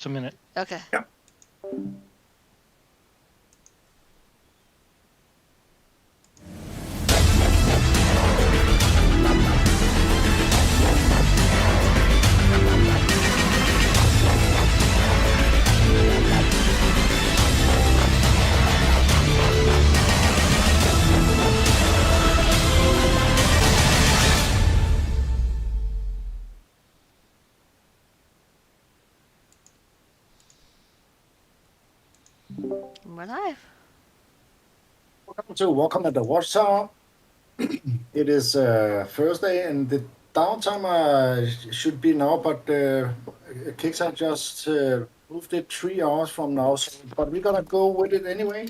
It's a minute. Okay. Yeah. We're live. Welcome at the Watchtower. It is Thursday, and the downtime should be now, but Kickstarter just moved it 3 hours from now. But we're gonna go with it anyway.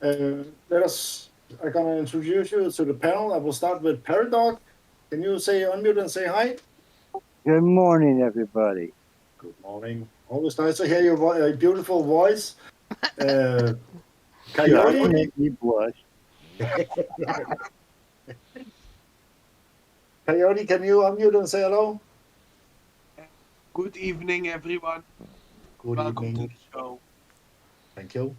I'm gonna introduce you to the panel. I will start with Paradox. Can you unmute and say hi? Good morning, everybody. Good morning. Always nice to hear your beautiful voice. Coyote. Sure, make me blush. Coyote, can you unmute and say hello? Good evening, everyone. Good Welcome evening. to the show. Thank you.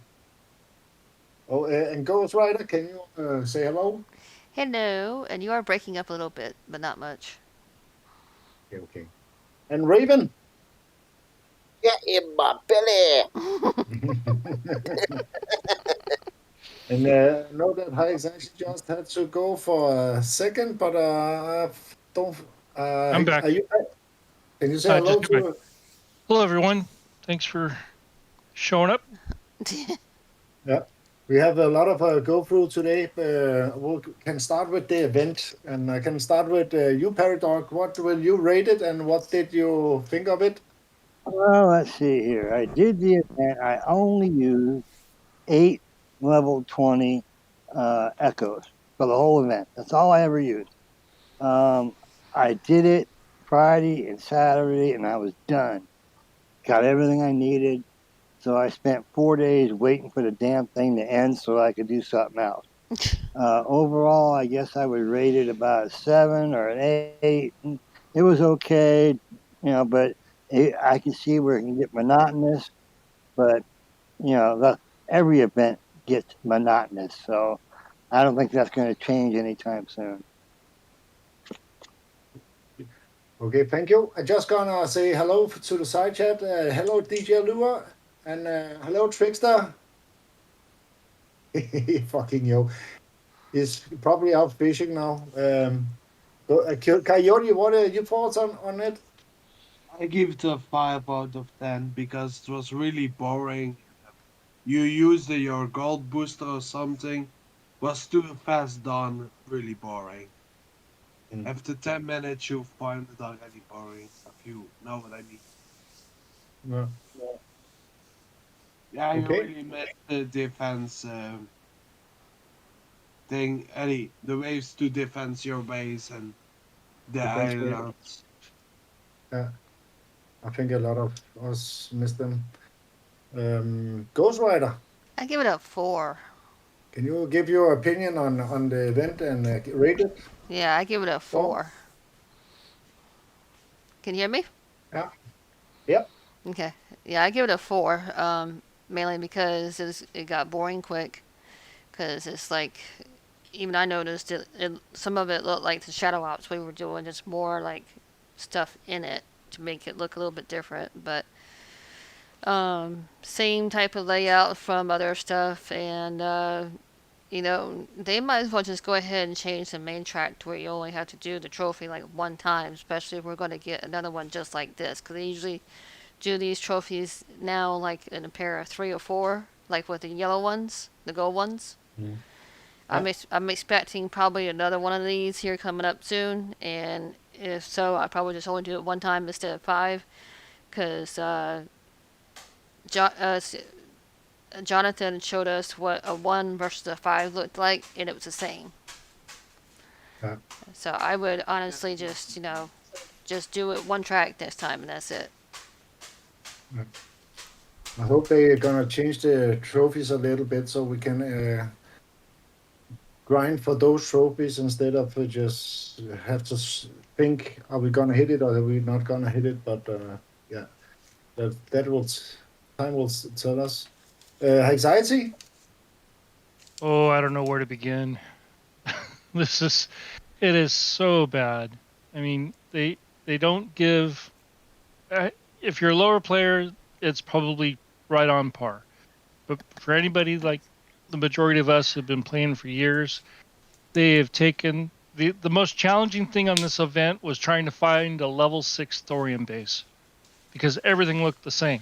Oh, and Ghost Rider, can you say hello? Hello. And you are breaking up a little bit, but not much. Okay. And Raven. Get in my belly. And know that Hikes actually just had to go for a second, but don't. I'm back. Are you back? Can you say hello to? Hello, everyone. Thanks for showing up. Yeah, we have a lot of go through today. We can start with the event, and I can start with you, Paradox. What will you rate it, and what did you think of it? Well, let's see here. I did the event. I only used 8 level 20 echoes for the whole event. That's all I ever used. I did it Friday and Saturday, and I was done. Got everything I needed. So I spent 4 days waiting for the damn thing to end so I could do something else. Overall, I guess I would rate it about a 7 or an 8. It was okay, but I can see where it can get monotonous. But every event gets monotonous, so I don't think that's going to change anytime soon. Okay, thank you. I just gonna say hello to the side chat. Hello, DJ Lua, and hello, Trickster. Fucking yo. He's probably out fishing now. Coyote, what are your thoughts on it? I give it a 5 out of 10 because it was really boring. You used your gold booster or something. Was too fast done. Really boring. After 10 minutes, you find it already boring. If you know what I mean. Yeah. Yeah, you Okay. really missed the defense thing. Eddie, the ways to defense your base and the Defense wave. islands. Yeah, I think a lot of us missed them. Ghost Rider, I give it a 4. can you give your opinion on the event and rate it? Yeah, I give it a 4. Can you hear me? Yeah. Yep. Okay. Yeah, I give it a 4. Mainly because it got boring quick. Because it's like, even I noticed some of it looked like the shadow ops we were doing, just more like stuff in it to make it look a little bit different. But same type of layout from other stuff, and they might as well just go ahead and change the main track to where you only have to do the trophy like one time, especially if we're going to get another one just like this, because they usually do these trophies now like in a pair of 3 or 4, like with the yellow ones, the gold ones. Mm. I'm expecting probably another one of these here coming up soon, and if so, I probably just only do it one time instead of 5, because Jonathan showed us what a 1 versus a 5 looked like, and it was the same. Yeah. So I would honestly just do it one track this time, and that's it. Yeah. I hope they're gonna change the trophies a little bit so we can grind for those trophies instead of just have to think, are we gonna hit it or are we not gonna hit it? But yeah. That will time will tell us. Anxiety. Oh, I don't know where to begin. This is it is so bad. I mean, they don't give. If you're a lower player, it's probably right on par. But for anybody like the majority of us have been playing for years, they have taken the most challenging thing on this event was trying to find a level 6 thorium base because everything looked the same.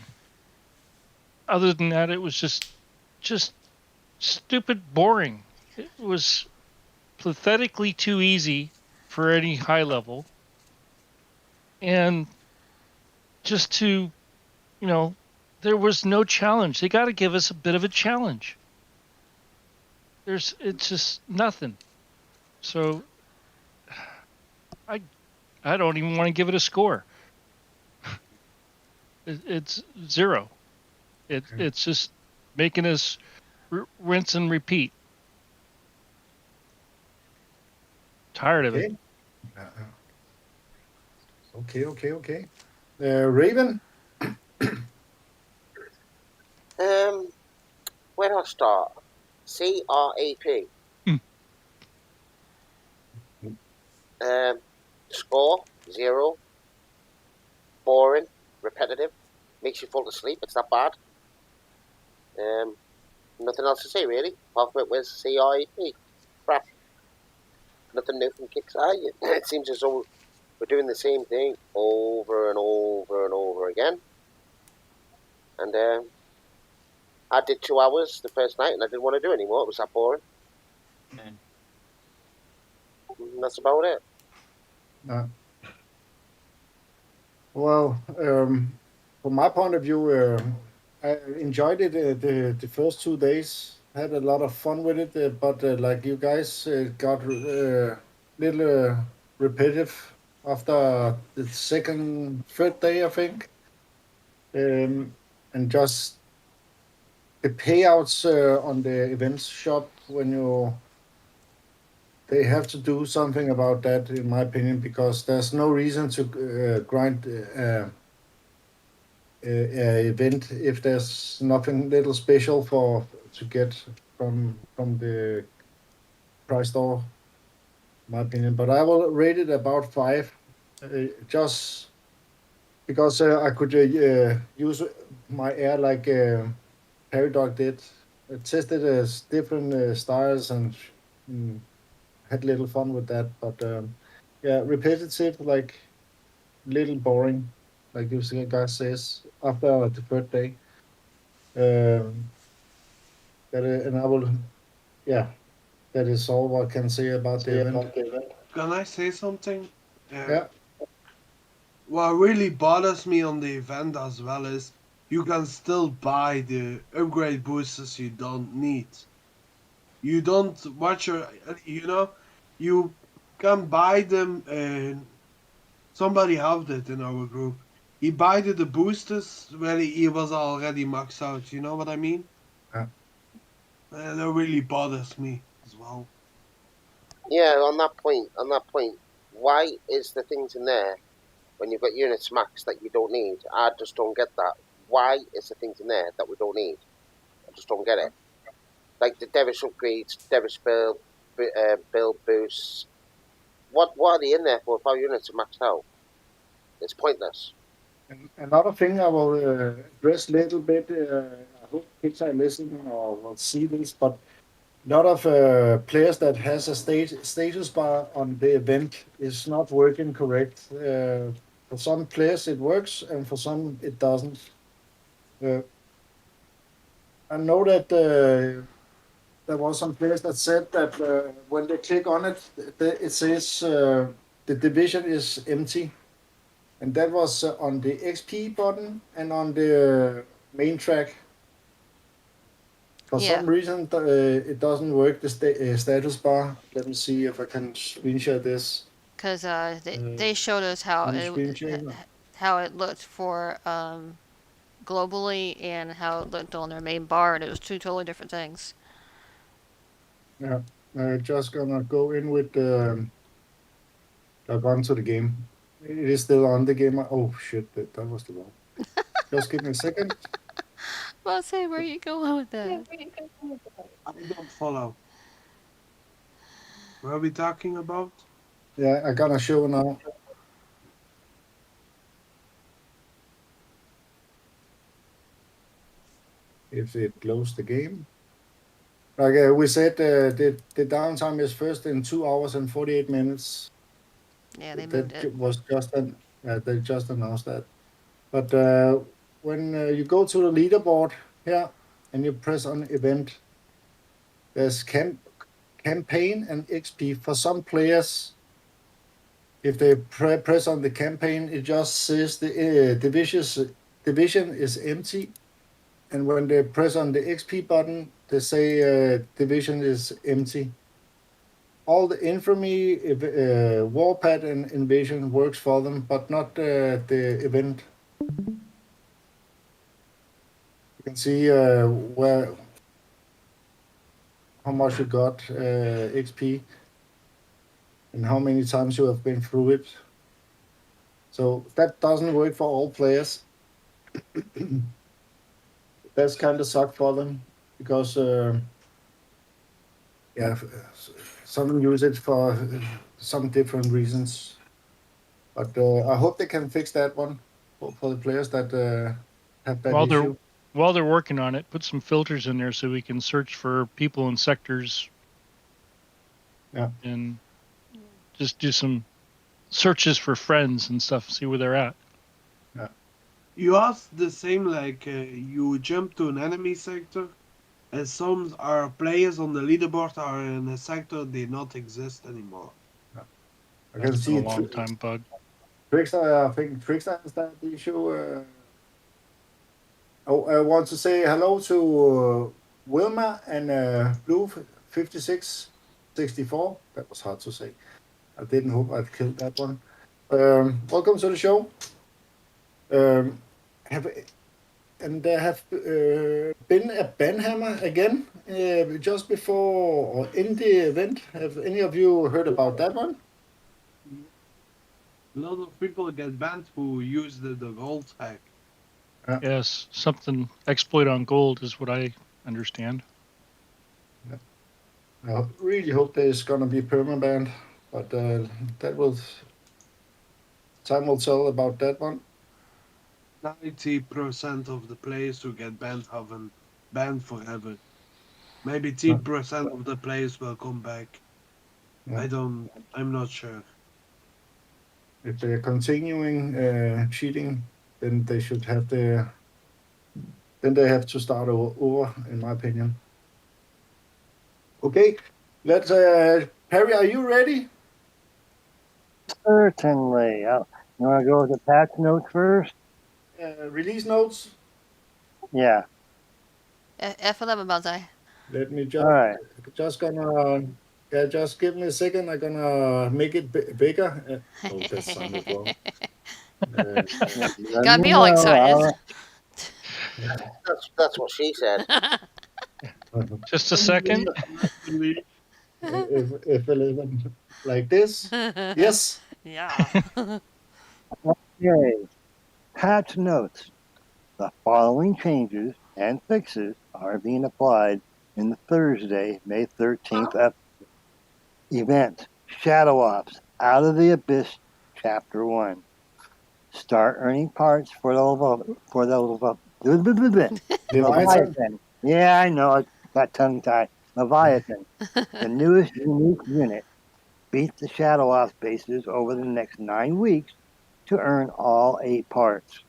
Other than that, it was just stupid boring. It was pathetically too easy for any high level. And just to, you know, there was no challenge. They got to give us a bit of a challenge. It's just nothing. So I, I don't even want to give it a score. It's 0. It's just making us rinse and repeat. Tired of it. Okay. Okay. Raven. Where do I start? CRAP. Hmm. Score 0. Boring, repetitive, makes you fall asleep. It's not bad. Nothing else to say really. Apart from it was CRAP. Crap. Nothing new from Kickstarter. It seems as though we're doing the same thing over and over and over again. And I did 2 hours the first night, and I didn't want to do it anymore. It was that boring. And that's about it. Well, from my point of view, I enjoyed it the first 2 days. Had a lot of fun with it, but like you guys, got little repetitive after the second, third day, I think. And just the payouts on the events shop when they have to do something about that, in my opinion, because there's no reason to grind. Event if there's nothing little special for to get from the price store, my opinion. But I will rate it about 5, just because I could use my air like Paradox did. I tested different styles and mm, had little fun with that. But yeah, repetitive, like little boring, like you guys says after the third day. Um, and I will, yeah, that is all I can say about the event. Can I say something? Yeah, What really bothers me on the event as well is you can still buy the upgrade boosters you don't need. You don't watch your, you can buy them. Somebody helped it in our group. He buy the boosters where he was already maxed out. You know what I mean? yeah. And that really bothers me as well. Yeah, on that point, why is the things in there when you've got units maxed that you don't need? I just don't get that. Why is the things in there that we don't need? I just don't get it. Like the Devilish upgrades, Devilish build boosts. What are they in there for if our units are maxed out? It's pointless. And another thing I will address a little bit. I hope kids are listening or will see this, but a lot of players that has a status bar on the event is not working correct. For some players it works, and for some it doesn't. Uh, I know that there was some players that said that when they click on it, it says the division is empty, and that was on the XP button and on the main track. For Yeah, some reason, it doesn't work. The status bar. Let me see if I can screenshot this. because Uh, they showed us how on the screen share. how it looked for globally and how it looked on their main bar, and it was two totally different things. Yeah, just gonna go in with log on to the game. It is still on the game. Oh shit, that was the wrong. Just give me a second. Well, say where you going with that? I don't follow. What are we talking about? Yeah, I'm gonna show now. If it closed the game. Like we said, the downtime is first in 2 hours and 48 minutes. Yeah, they moved it. That was just they just announced that. But when you go to the leaderboard here and you press on event, there's campaign and XP. For some players, if they press on the campaign, it just says the division is empty. And when they press on the XP button, they say division is empty. All the infamy, warpath, and invasion works for them, but not the event. You can see where how much you got XP and how many times you have been through it. So that doesn't work for all players. That's kind of suck for them because yeah, some use it for some different reasons. But I hope they can fix that one for the players that have that issue. While they're working on it, put some filters in there so we can search for people in sectors. Yeah. And just do some searches for friends and stuff, see where they're at. Yeah. You asked the same, like you jump to an enemy sector, and some are players on the leaderboard are in a sector they not exist anymore. I That's can see been a long time bug. Trickster, I think Trickster has that issue. I want to say hello to Wilma and Blue 5664. That was hard to say. I didn't hope I'd killed that one. Welcome to the show. There have been a banhammer again just before or in the event. Have any of you heard about that one? A lot of people get banned who use the gold hack. Yes, something exploit on gold is what I understand. I really hope there's gonna be permabanned, but that will time will tell about that one. 90% of the players who get banned haven't banned forever. Maybe 10% of the players will come back. Yeah. I'm not sure. If they're continuing cheating, then they should have then they have to start over, in my opinion. Okay, let's Perry, are you ready? Certainly. You want to go with the patch notes first? Release notes. Yeah. F11 Banzai. Let me All right. just gonna just give me a second. I'm gonna make it bigger. Oh, that sounded wrong. Got me all excited. That's what she said. Just a second. if 11 like this, yes. Yeah. Okay. Patch notes. The following changes and fixes are being applied in the Thursday, May 13th event. Shadow Ops, Out of the Abyss, Chapter 1. Start earning parts for the Leviathan. Yeah, I know, I got tongue-tied. Leviathan, the newest unique unit. Beat the Shadow Ops bases over the next 9 weeks to earn all 8 parts.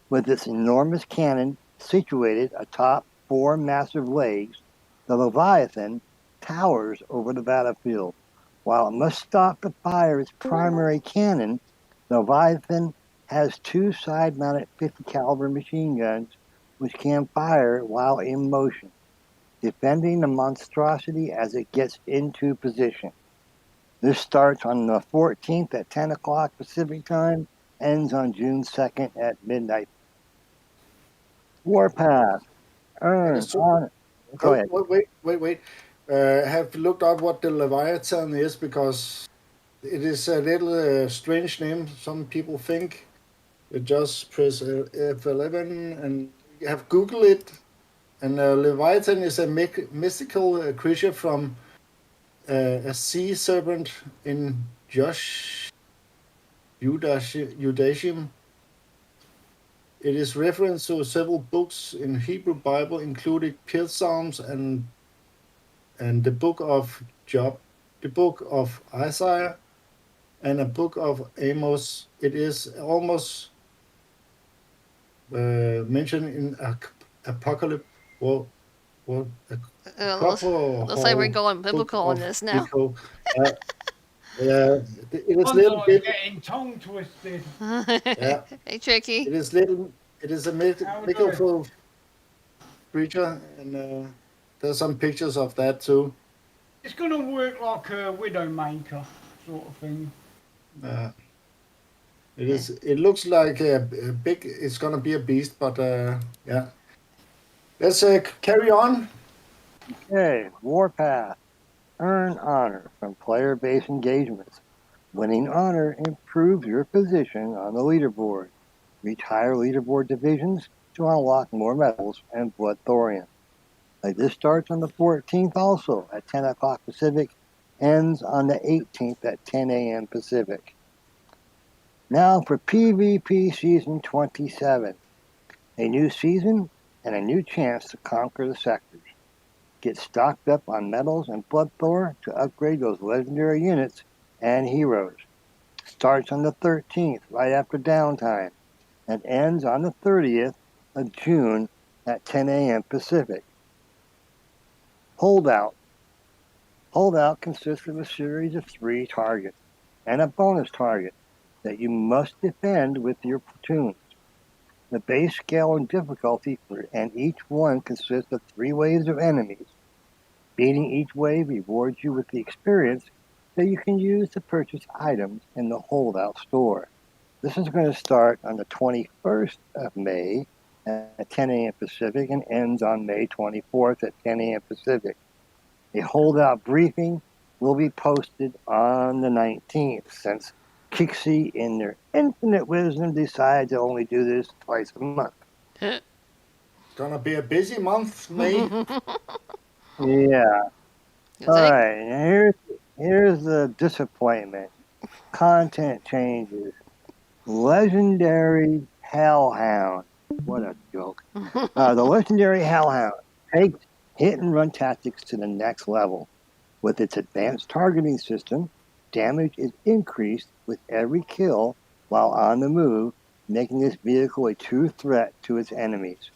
With its enormous cannon situated atop 4 massive legs, the Leviathan towers over the battlefield. While it must stop to fire its primary cannon, the Leviathan has 2 side-mounted 50 caliber machine guns which can fire while in motion, defending the monstrosity as it gets into position. This starts on the 14th at 10 o'clock Pacific time, ends on June 2nd at midnight. Warpath. Earn on. Go ahead. Wait. Have looked up what the Leviathan is because it is a little strange name. Some people think You just press F11 and you have Google it. And Leviathan is a mystical creature from a sea serpent in Judaism. It is referenced to several books in Hebrew Bible, including Psalms and the book of Job, the book of Isaiah, and a book of Amos. It is almost mentioned in Apocalypse. Well, a Looks, couple looks like we're whole going book biblical on of this now. Eco. Uh, it is little Sometimes bit. getting tongue twisted. Yeah, Hey, Tricky. it is little. It is a How we doing? mythical creature, and there's some pictures of that too. It's going to work like a Widowmaker sort of thing. Uh, it is. It looks like a big. It's gonna be a beast, but yeah. Let's carry on. Okay, Warpath. Earn honor from player-based engagements. Winning honor improves your position on the leaderboard. Reach higher leaderboard divisions to unlock more medals and Blood Thorium. This starts on the 14th also at 10 o'clock Pacific, ends on the 18th at 10 a.m. Pacific. Now for PvP Season 27. A new season and a new chance to conquer the sectors. Get stocked up on medals and Blood Thor to upgrade those legendary units and heroes. Starts on the 13th, right after downtime, and ends on the 30th of June at 10 a.m. Pacific. Holdout. Holdout consists of a series of 3 targets and a bonus target that you must defend with your platoons. The base scale and difficulty and each one consists of 3 waves of enemies. Beating each wave rewards you with the experience that you can use to purchase items in the Holdout store. This is going to start on the 21st of May at 10 a.m. Pacific and ends on May 24th at 10 a.m. Pacific. A Holdout briefing will be posted on the 19th since Kixie, in their infinite wisdom, decided to only do this twice a month. It's gonna be a busy month, May. Yeah. You All think? right. Here's the disappointment. Content changes. Legendary Hellhound. What a joke. The legendary Hellhound takes hit and run tactics to the next level. With its advanced targeting system, damage is increased with every kill while on the move, making this vehicle a true threat to its enemies.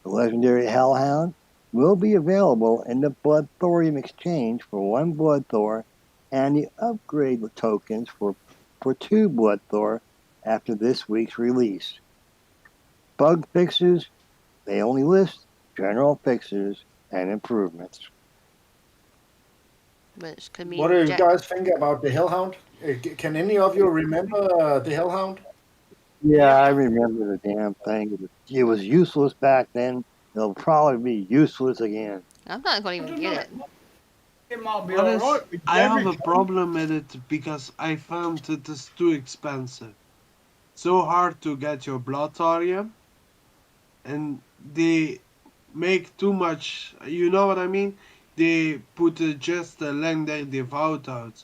The legendary Hellhound will be available in the Blood Thorium exchange for 1 Blood Thor and the upgrade tokens for 2 Blood Thor after this week's release. Bug fixes, they only list general fixes and improvements. Which could mean What do you guys think about the Hellhound? Can any of you remember the Hellhound? Yeah, I remember the damn thing. It was useless back then. It'll probably be useless again. I'm not going to I even don't get know. it. It might be Honest, alright with I have a Derek. problem with it because I found it is too expensive. So hard to get your blood thorium, and they make too much. You know what I mean? They put just the legendary devout out,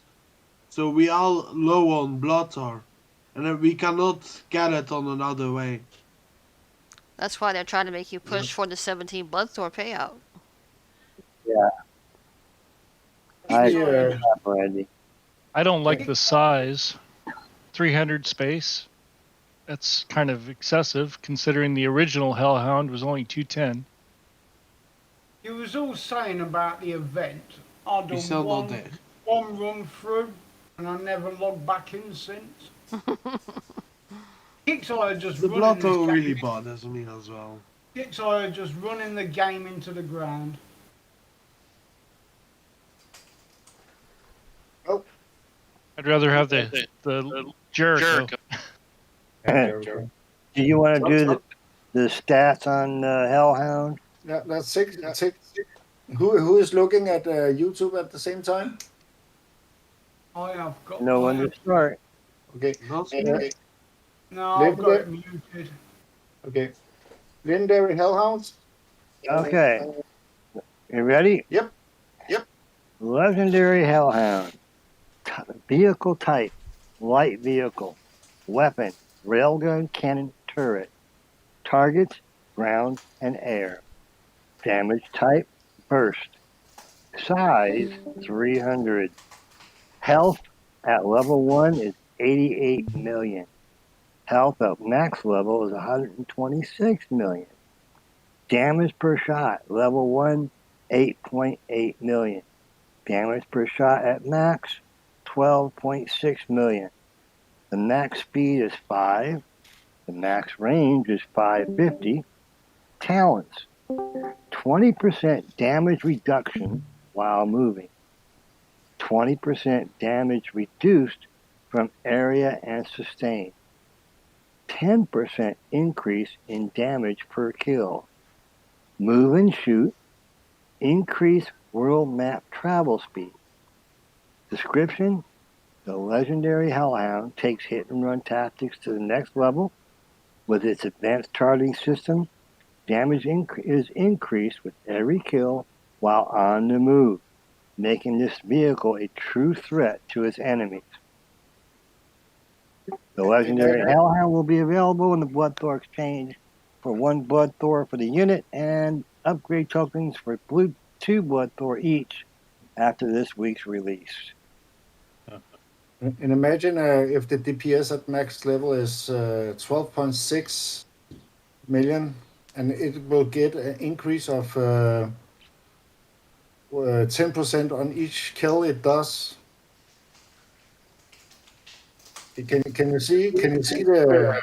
so we all low on blood thor, and then we cannot get it on another way. That's why they're trying to make you push for the 17 Blood Thor payout. Yeah, I Actually, agree, Randy. I don't like the size. 300 space. That's kind of excessive considering the original Hellhound was only 210. You was all saying about the event. I We done still not there. one run through, and I never logged back in since. Kickstarter just The running blood this thor really game. bothers me as well. Kickstarter just running the game into the ground. I'd rather have the Jericho. Do you want to do the stats on Hellhound? Yeah, that's six. Who is looking at YouTube at the same time? I have got. No one to start. Okay. Not Uh, No, I've got it Legendary. muted. Okay. Legendary Hellhounds. Okay, you ready? Yep. Yep. Legendary Hellhound. Vehicle type, light vehicle. Weapon, railgun cannon turret. Targets, ground and air. Damage type, burst. Size, 300. Health at level 1 is 88 million. Health at max level is 126 million. Damage per shot, level 1, 8.8 million. Damage per shot at max, 12.6 million. The max speed is 5. The max range is 550. Talents, 20% damage reduction while moving. 20% damage reduced from area and sustain. 10% increase in damage per kill. Move and shoot. Increase world map travel speed. Description: the legendary Hellhound takes hit and run tactics to the next level. With its advanced targeting system, damage is increased with every kill while on the move, making this vehicle a true threat to its enemies. The legendary Hellhound will be available in the Bloodthor exchange for 1 Bloodthor for the unit and upgrade tokens for 2 Bloodthor each after this week's release. And imagine if the DPS at max level is 12.6 million, and it will get an increase of 10% on each kill it does. Can you see? Can you see the?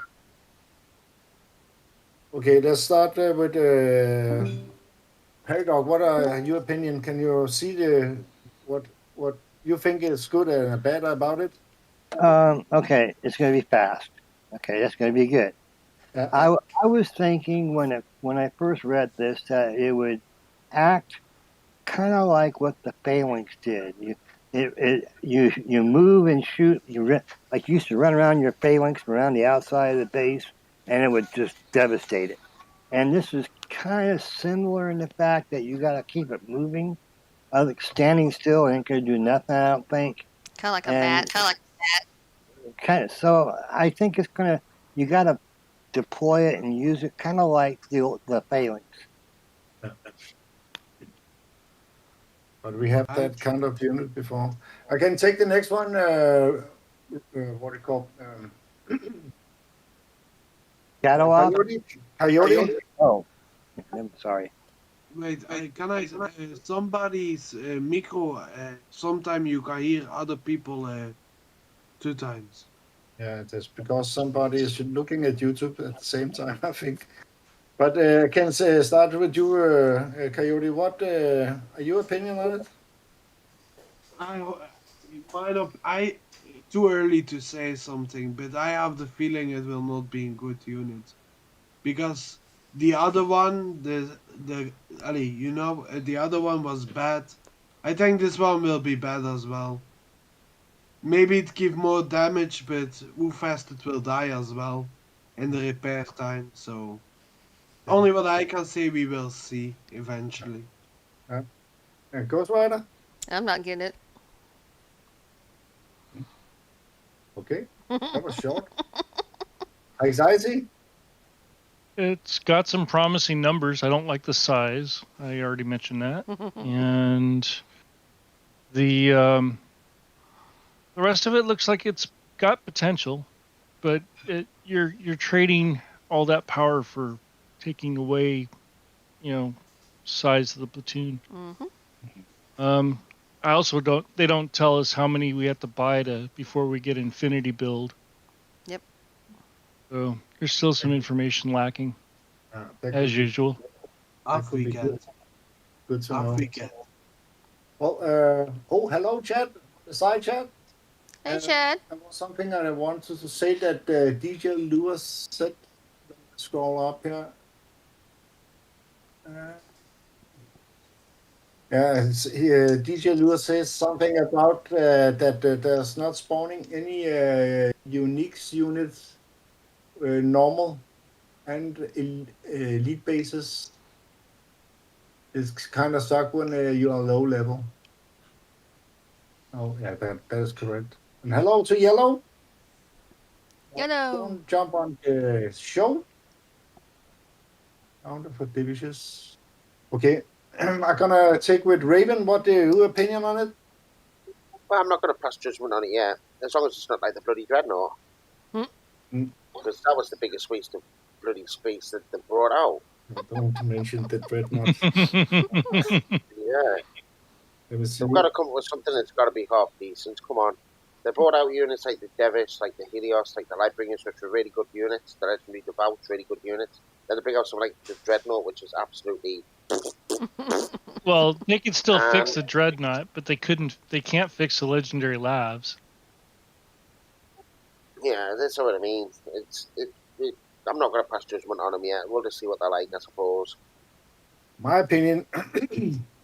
Okay, let's start with Paradox. What are your opinion? Can you see the what you think is good and bad about it? Okay, it's going to be fast. Okay, that's going to be good. I was thinking when I first read this that it would act kind of like what the Phalanx did. You move and shoot. Like you used to run around your Phalanx around the outside of the base, and it would just devastate it. And this is kind of similar in the fact that you got to keep it moving. Standing still ain't gonna do nothing, I don't think. Kind of like a And bat. kind of so I think it's gonna you got to deploy it and use it kind of like the Phalanx. But we have that kind of unit before. I can take the next one. What do you call? Shadow Ops? Coyote. Oh, I'm sorry. Wait, can I? Somebody's micro. Sometime you can hear other people 2 times. Yeah, that's because somebody is looking at YouTube at the same time, I think. But I can start with you, Coyote. What are your opinion on it? I too early to say something, but I have the feeling it will not be in good unit because the other one, the Ali, the other one was bad. I think this one will be bad as well. Maybe it give more damage, but how fast it will die as well, and the repair time. So only what I can say, we will see eventually. Ghost Rider. I'm not getting it. Okay, that was short. Anxiety. It's got some promising numbers. I don't like the size. I already mentioned that. And the rest of it looks like it's got potential, but you're trading all that power for taking away, size of the platoon. I also they don't tell us how many we have to buy before we get Infinity build. Yep. So there's still some information lacking, as usual. Off weekend. Good to know. Weekend. Well, hello, Chad. Side chat. Hey, Chad. There was something that I wanted to say that DJ Lewis said. Let me scroll up here. DJ Lewis says something about that there's not spawning any unique units normal and elite bases is kind of stuck when you are low level. Oh, yeah, that is correct. And hello to Yellow. Yellow. Don't jump on the show. Counter for divisions. Okay, I'm gonna take with Raven. What your opinion on it? Well, I'm not going to pass judgment on it yet, as long as it's not like the bloody Dreadnought. Mm. Because that was the biggest waste of bloody space that they brought out. Don't mention the Dreadnought. Yeah. Let me see. They've got to come up with something that's got to be half decent. Come on. They brought out units like the Devish, like the Helios, like the Lightbringers, which were really good units. The Legendary Devout, really good units. Then they bring out something like the Dreadnought, which is absolutely. Well, they could still fix the Dreadnought, but they couldn't. They can't fix the Legendary Labs. Yeah, that's what I mean. I'm not going to pass judgment on them yet. We'll just see what they're like, I suppose. My opinion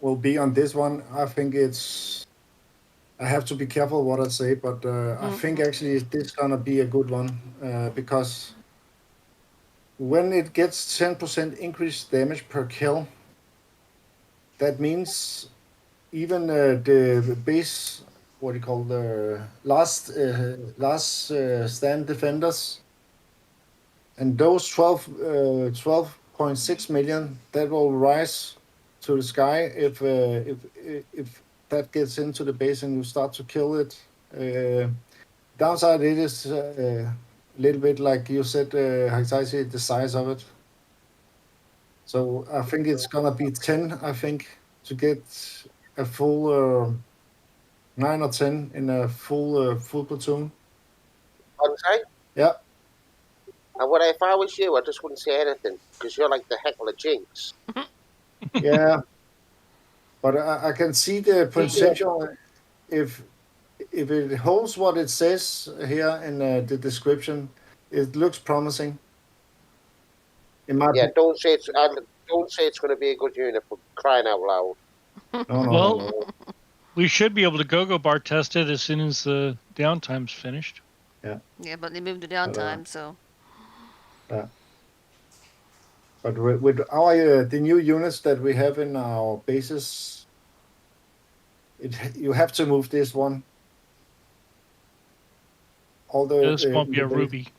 will be on this one. I think it's. I have to be careful what I say, but I think actually this is gonna be a good one because when it gets 10% increased damage per kill, that means even the base, what do you call the last stand defenders, and those 12.6 million that will rise to the sky if that gets into the base and you start to kill it. Downside, it is a little bit like you said, Hitachi, the size of it. So I think it's gonna be 10. I think to get a full 9 or 10 in a full platoon. Bonsai? Yeah. And what if I was you? I just wouldn't say anything because you're like the heckler jinx. Yeah. But I can see the potential if it holds what it says here in the description. It looks promising. In my Yeah, don't say it's going to be a good unit for crying out loud. no. We should be able to go bar test it as soon as the downtime's finished. Yeah. Yeah, but they moved the downtime, so. Yeah. But with our the new units that we have in our bases, you have to move this one. Although this won't be a ruby.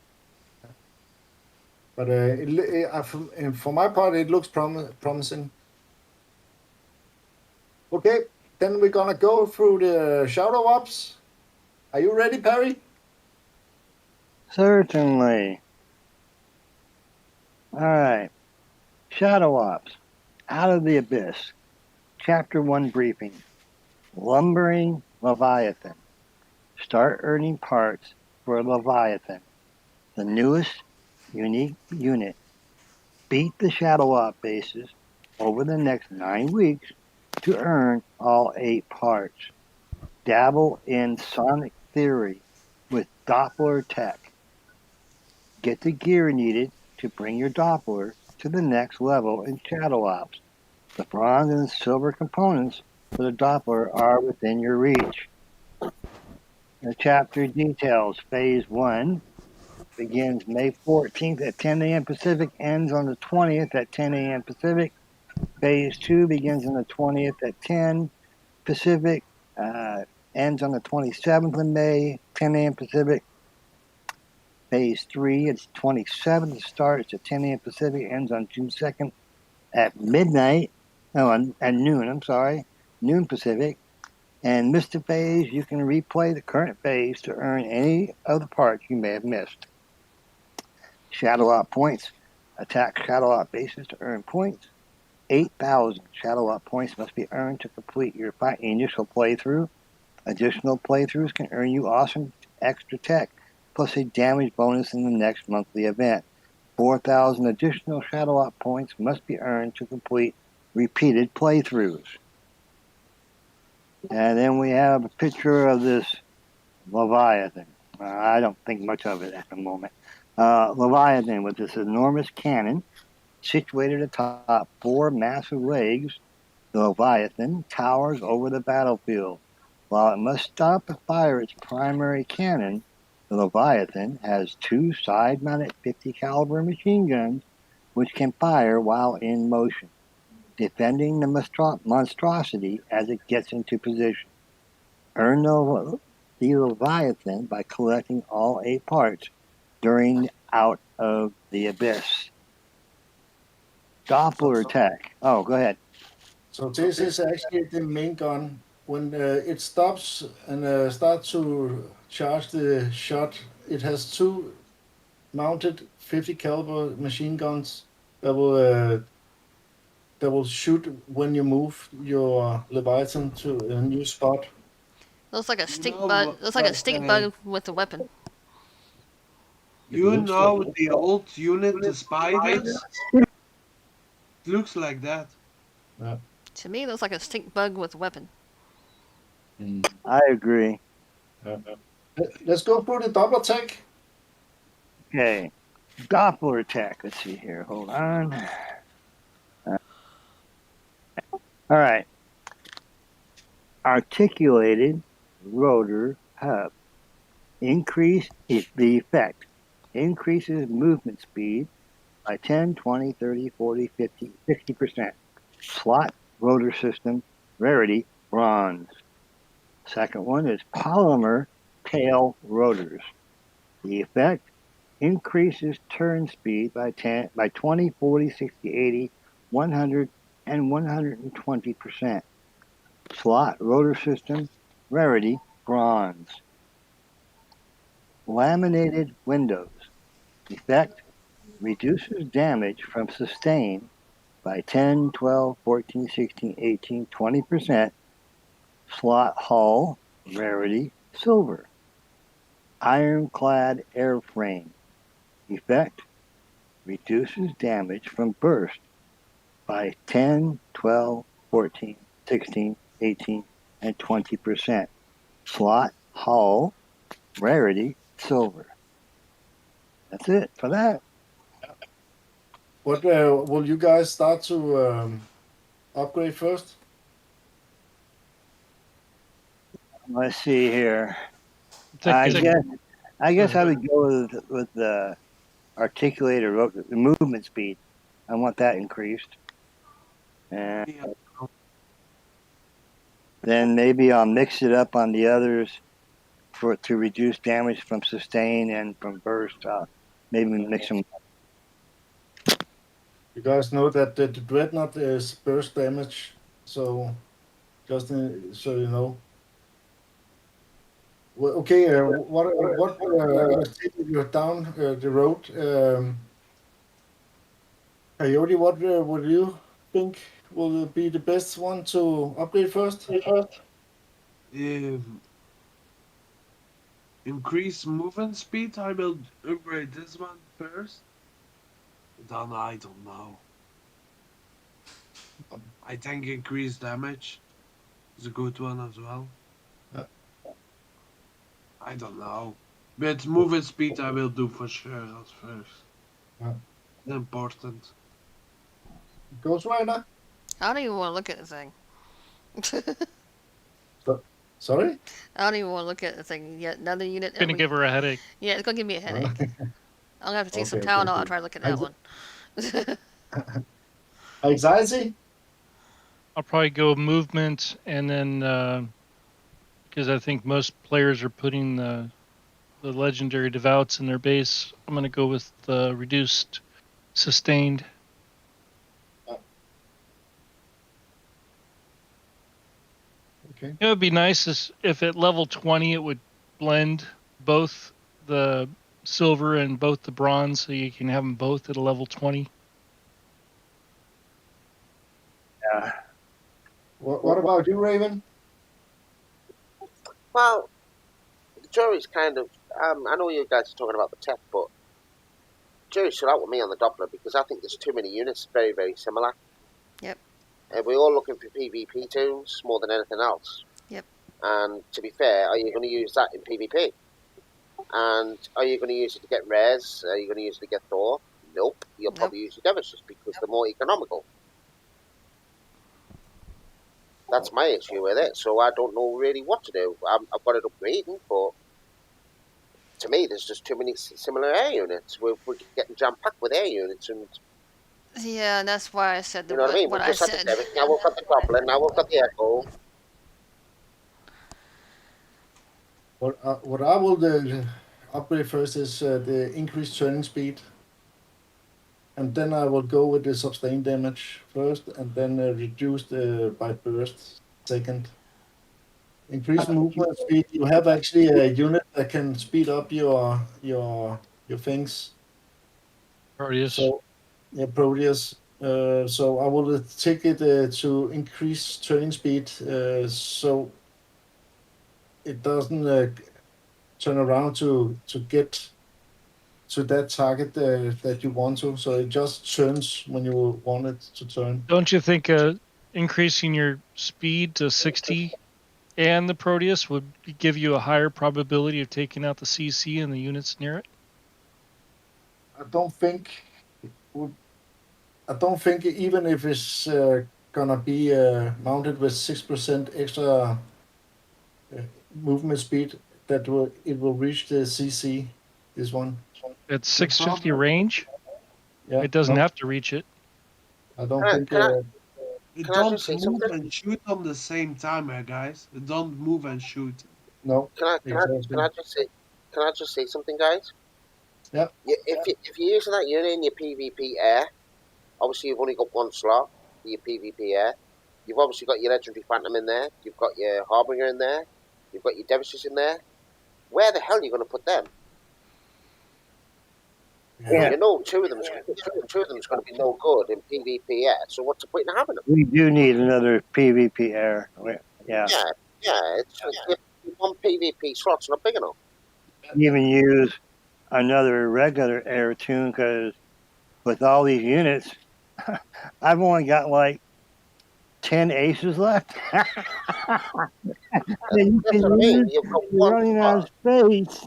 But for my part, it looks promising. Okay, then we're gonna go through the shadow ops. Are you ready, Perry? Certainly. All right. Shadow Ops. Out of the Abyss. Chapter 1 briefing. Lumbering Leviathan. Start earning parts for Leviathan. The newest unique unit. Beat the Shadow Op bases over the next 9 weeks to earn all 8 parts. Dabble in sonic theory with Doppler tech. Get the gear needed to bring your Doppler to the next level in Shadow Ops. The bronze and silver components for the Doppler are within your reach. The chapter details Phase 1 begins May 14th at 10 a.m. Pacific, ends on the 20th at 10 a.m. Pacific. Phase 2 begins on the 20th at 10 Pacific, ends on the 27th of May, 10 a.m. Pacific. Phase 3, it's 27th, starts at 10 a.m. Pacific, ends on June 2nd at midnight. At noon, noon Pacific. And missed a phase, you can replay the current phase to earn any of the parts you may have missed. Shadow Op points. Attack Shadow Op bases to earn points. 8,000 Shadow Op points must be earned to complete your initial playthrough. Additional playthroughs can earn you awesome extra tech, plus a damage bonus in the next monthly event. 4,000 additional Shadow Op points must be earned to complete repeated playthroughs. And then we have a picture of this Leviathan. I don't think much of it at the moment. Leviathan with this enormous cannon situated atop 4 massive legs. The Leviathan towers over the battlefield. While it must stop and fire its primary cannon, the The Leviathan has 2 side-mounted 50 caliber machine guns which can fire while in motion, defending the monstrosity as it gets into position. Earn the Leviathan by collecting all 8 parts during Out of the Abyss. Doppler tech. Oh, go ahead. So this is actually the main gun. When it stops and starts to charge the shot, it has 2 mounted 50 caliber machine guns that will shoot when you move your Leviathan to a new spot. Looks like a You stink know, bug. Looks like a stink bug with a weapon. It you looks know like the old unit, the spiders? It looks like that. yeah. To me, it looks like a stink bug with a weapon. I agree. Yeah. Let's go through the double attack. Okay. Doppler tech. Let's see here. Hold on. All right. Articulated rotor hub. Increase the effect. Increases movement speed by 10, 20, 30, 40, 50, 60%. Slot rotor system. Rarity bronze. Second one is polymer tail rotors. The effect increases turn speed by 20, 40, 60, 80, 100, and 120%. Slot rotor system. Rarity bronze. Laminated windows. Effect reduces damage from sustain by 10, 12, 14, 16, 18, 20%. Slot hull. Rarity silver. Ironclad airframe. Effect reduces damage from burst by 10, 12, 14, 16, 18, and 20%. Slot hull. Rarity silver. That's it for that. What will you guys start to upgrade first? Let's see here. I think I go guess ahead. I would go with the articulated the movement speed. I want that increased, and Yeah. then maybe I'll mix it up on the others to reduce damage from sustain and from burst. Maybe mix them. You guys know that the dreadnought is burst damage, so just so you know. Well, okay, what I was taking you down the road. Coyote, what would you think will be the best one to upgrade first? Um, increase movement speed. I will upgrade this one first. Then I don't know. I think increase damage is a good one as well. Uh, I don't know. But movement speed I will do for sure as first. uh, Important. Ghost Rider? I don't even want to look at the thing. So, sorry? I don't even want to look at the thing yet. Another unit. Gonna give her a headache. Yeah, it's gonna give me a Uh, headache. I'm gonna have to take some okay, Tylenol and okay. try to look at that one. Anxiety? I'll probably go movement and then because I think most players are putting the legendary devouts in their base. I'm gonna go with the reduced sustained. Okay. It would be nice if at level 20 it would blend both the silver and both the bronze, so you can have them both at a level 20. Yeah. What about you, Raven? Well, the jury's kind of. I know you guys are talking about the tech, but jury's still out with me on the Doppler because I think there's too many units very, very similar. Yep. And we're all looking for PvP tools more than anything else. Yep. And to be fair, are you going to use that in PvP? And are you going to use it to get rares? Are you going to use it to get Thor? Nope. You'll probably use your Devils just because they're more economical. That's my issue with it. So I don't know really what to do. I've got it upgrading, but to me, there's just too many similar air units. We're getting jam packed with air units, and Yeah, and that's why I said you know what I mean. what We've I just had the said. Derek, now we've got the Goblin, now we've got the Echo. What I will upgrade first is the increased turning speed, and then I will go with the sustained damage first, and then reduce by burst second. Increase movement speed. You have actually a unit that can speed up your things. Proteus. So yeah, Proteus. So I will take it to increase turning speed, so it doesn't turn around to get to that target that you want to. So it just turns when you want it to turn. Don't you think increasing your speed to 60 and the Proteus would give you a higher probability of taking out the CC and the units near it? I don't think. I don't think even if it's gonna be mounted with 6% extra movement speed, it will reach the CC. This one, At The 650 problem, range, yeah, it doesn't no, have to reach it. I don't Can I, think. can I, it can I just don't say move something? and shoot on the same time, guys. It don't move and shoot. No, Can I, can I, exactly. can I just say, can I just say something, guys? Yeah, If you're using that unit in your PvP air, obviously you've only got one slot for your PvP air. You've obviously got your Legendary Phantom in there. You've got your Harbinger in there. You've got your Devastator in there. Where the hell are you going to put them? Yeah, You know, two of them's going to be no good in PvP air. So what's the point in having them? we do need another PvP air. Yeah, Yeah. It's one PvP slot's not big enough. even use another regular air tune because with all these units, I've only got like 10 aces left. You That's can what I mean. use, You've got you're one running out slot. of space.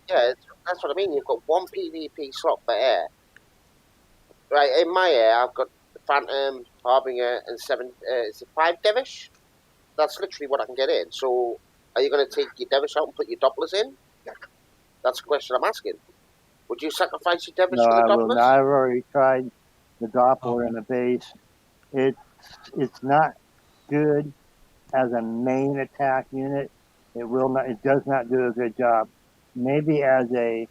Yeah, that's what I mean. You've got one PvP slot for air. Right, in my air, I've got the Phantom, Harbinger, and is it 5 Devish? That's literally what I can get in. So, are you going to take your Devish out and put your Dopplers in? That's the question I'm asking. Would you sacrifice your Devish No, for the I will Dopplers? not. I've already tried the Oh, Doppler and the base. It's it's not good as a main attack unit. It will not. It does not do a good job. Maybe as a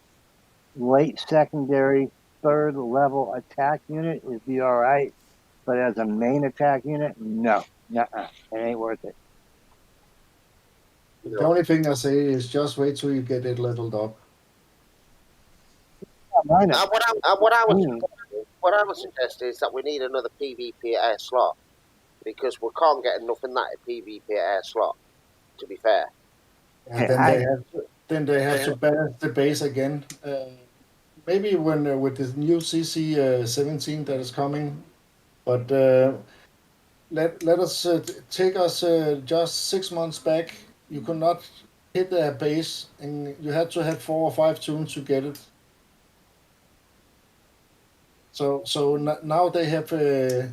late secondary, third level attack unit, it'd be all right. But as a main attack unit, no, nuh-uh. It ain't worth it. the No. only thing I say is just wait till you get it leveled up. Mine is- What I would suggest is that we need another PvP air slot because we can't get enough in that PvP air slot. To be fair, And then they have to balance the base again. Maybe when with this new CC 17 that is coming, but let us take us just 6 months back. You could not hit a base, and you had to have 4 or 5 tunes to get it. So now they have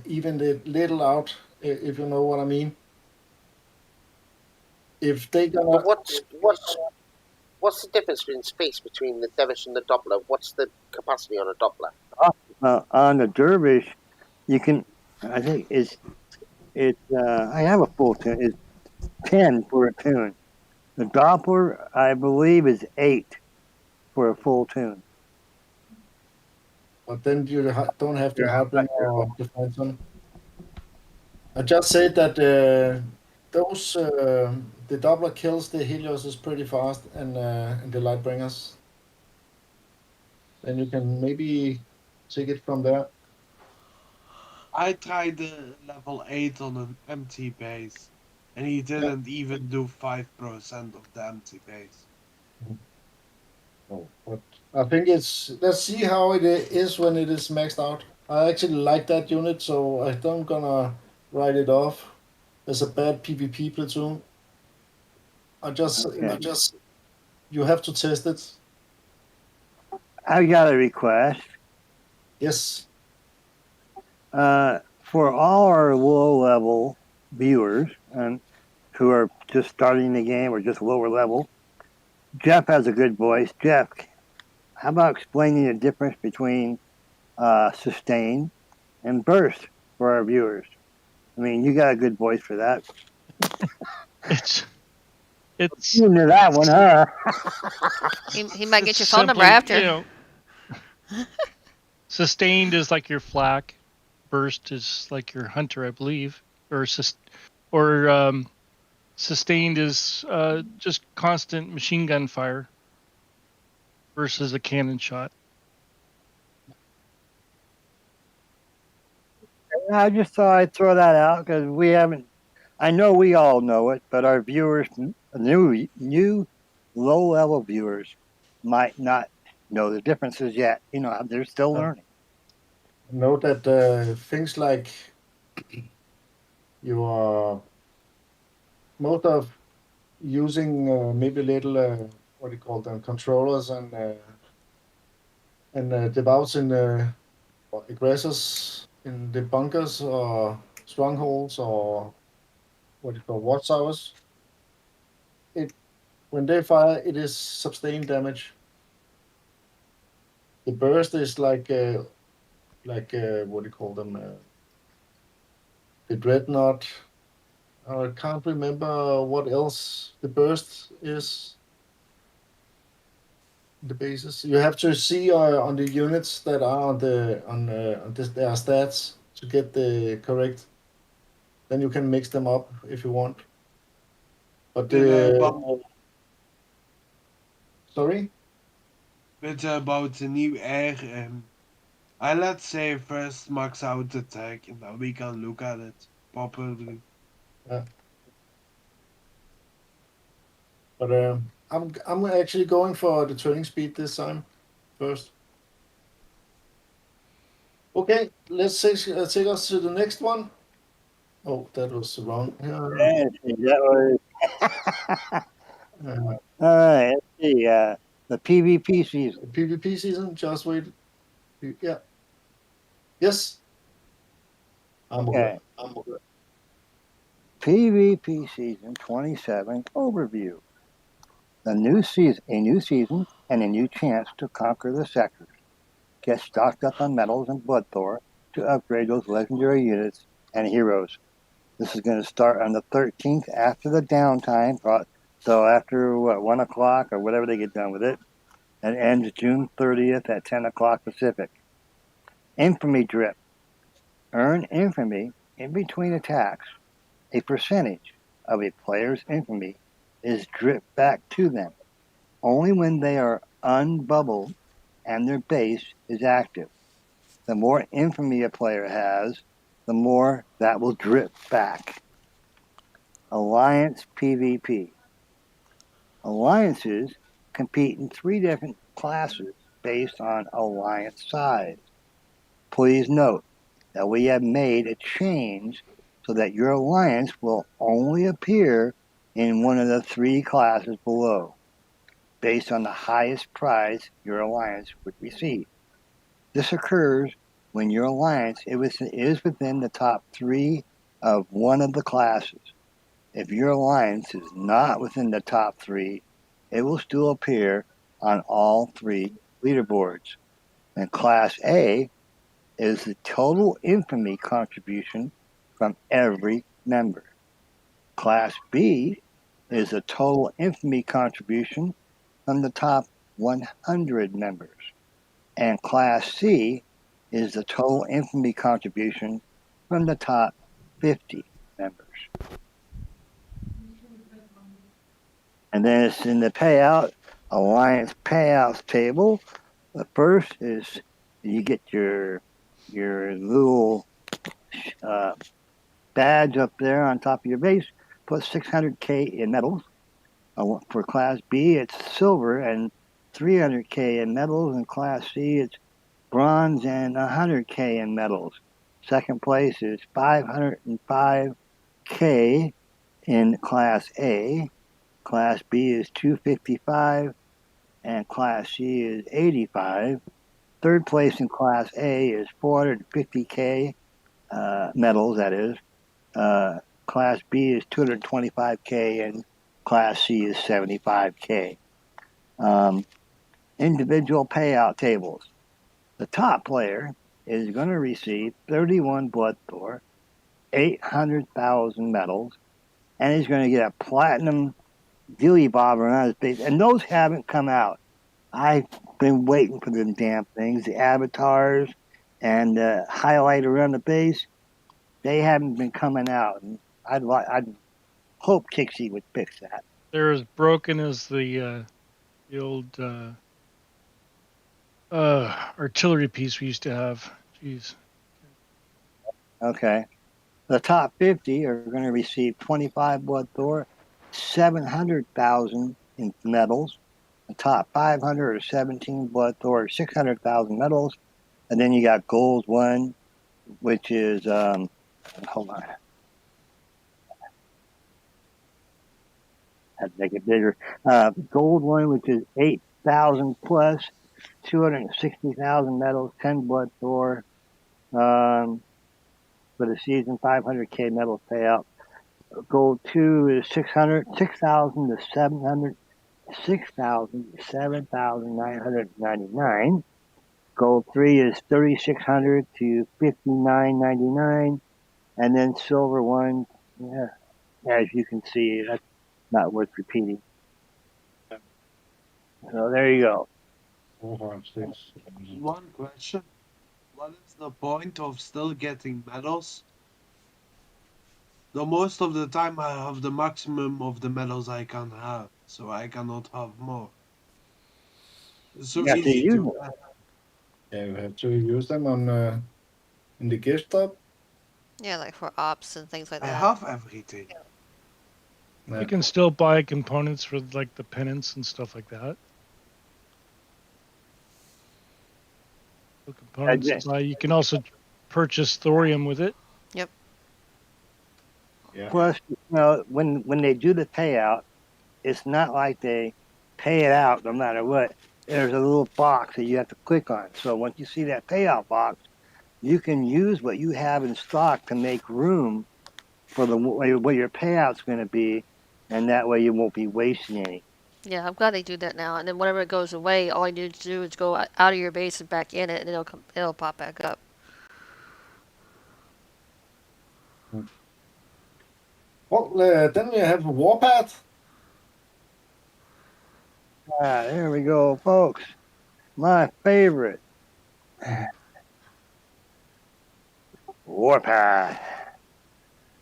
evened it little out, if you know what I mean. If they but gonna what's the difference in space between the Devish and the Doppler? What's the capacity on a Doppler? on the Dervish, you can. I think it's. I have a full tune. It's 10 for a tune. The Doppler, I believe, is 8 for a full tune. but then you don't have the Harbinger or the Phantom. I just said that those the Doppler kills the Helios is pretty fast, and the Lightbringers. Then you can maybe take it from there. I tried the level 8 on an empty base, and he Yeah. didn't even do 5% of the empty base. No, but I think let's see how it is when it is maxed out. I actually like that unit, so I don't gonna write it off as a bad PvP platoon. Okay. You have to test it. I got a request. Yes. For all our low level viewers and who are just starting the game or just lower level, Jeff has a good voice. Jeff, how about explaining the difference between sustain and burst for our viewers? I mean, you got a good voice for that. It's You knew that one, huh? He might it's get your phone number simply, after. sustained is like your flak, burst is like your hunter, I believe, or sustained is just constant machine gun fire versus a cannon shot. I just thought I'd throw that out because we haven't. I know we all know it, but our viewers, new low level viewers, might not know the differences yet. You know, they're still learning. Note that things like your most of using maybe little what do you call them, controllers and devouts in or aggressors in the bunkers or strongholds or what do you call watchtowers. It when they fire, it is sustained damage. The burst is like what do you call them? The dreadnought. I can't remember what else the burst is. The basis. You have to see on the units that are on their stats to get the correct. Then you can mix them up if you want. But sorry. But about the new air, let's say first max out attack, and then we can look at it properly. But I'm actually going for the turning speed this time first. Okay, let's take us to the next one. Oh, that was wrong. All right, let's see. The PvP season. PvP season. Just wait. Yeah. Yes. Okay. PvP season 27 overview. A new season, and a new chance to conquer the sectors. Get stocked up on medals and blood Thor to upgrade those legendary units and heroes. This is going to start on the 13th after the downtime. So after 1 o'clock or whatever they get done with it, and ends June 30th at 10 o'clock Pacific. Infamy drip. Earn infamy in between attacks. A percentage of a player's infamy is dripped back to them only when they are unbubbled and their base is active. The more infamy a player has, the more that will drip back. Alliance PvP. Alliances compete in 3 different classes based on alliance size. Please note that we have made a change so that your alliance will only appear in one of the 3 classes below, based on the highest prize your alliance would receive. This occurs when your alliance is within the top 3 of one of the classes. If your alliance is not within the top 3, it will still appear on all 3 leaderboards. And Class A is the total infamy contribution from every member. Class B is the total infamy contribution from the top 100 members. And Class C is the total infamy contribution from the top 50 members. And then it's in the payout, alliance payouts table. The first is you get your little badge up there on top of your base, put 600k in medals. For Class B, it's silver and 300k in medals. And Class C, it's bronze and 100k in medals. Second place is 505k in Class A. Class B is 255, and Class C is 85. Third place in Class A is 450k medals, that is. Class B is 225k, and Class C is 75k. Individual payout tables. The top player is going to receive 31 blood Thor, 800,000 medals, and he's going to get a platinum dealy bob around his face. And those haven't come out. I've been waiting for them damn things. The avatars and the highlight around the base, they haven't been coming out. And I'd hope Kixie would fix that. They're as broken as the old artillery piece we used to have. Jeez. Okay. The top 50 are going to receive 25 blood Thor, 700,000 in medals. The top 500 are 17 blood Thor, 600,000 medals. And then you got gold one, which is, hold on. I had to make it bigger. Gold one, which is 8,000 plus, 260,000 medals, 10 blood Thor. For the season, 500K medals payout. Gold 2 is 6,000 to 700, 6,000 to 7,999. Gold 3 is 3,600 to 5,999. And then silver 1, yeah, as you can see, that's not worth repeating. So there you go. One question. What is the point of still getting medals? The most of the time I have the maximum of the medals I can have, so I cannot have more. It's so You have to easy use to it. get. Yeah, you have to use them on in the gift shop. Yeah, like for ops and things like I that. have everything. Yeah. You can still buy components for like the pennants and stuff like that. The components to buy. You can also purchase thorium with it. Yep. Yeah. Plus, when they do the payout, it's not like they pay it out no matter what. There's a little box that you have to click on. So once you see that payout box, you can use what you have in stock to make room for what your payout's going to be, and that way you won't be wasting any. Yeah, I'm glad they do that now. And then whenever it goes away, all you need to do is go out of your base and back in it, and it'll pop back up. Well, then we have Warpath. There we go, folks. My favorite. Warpath.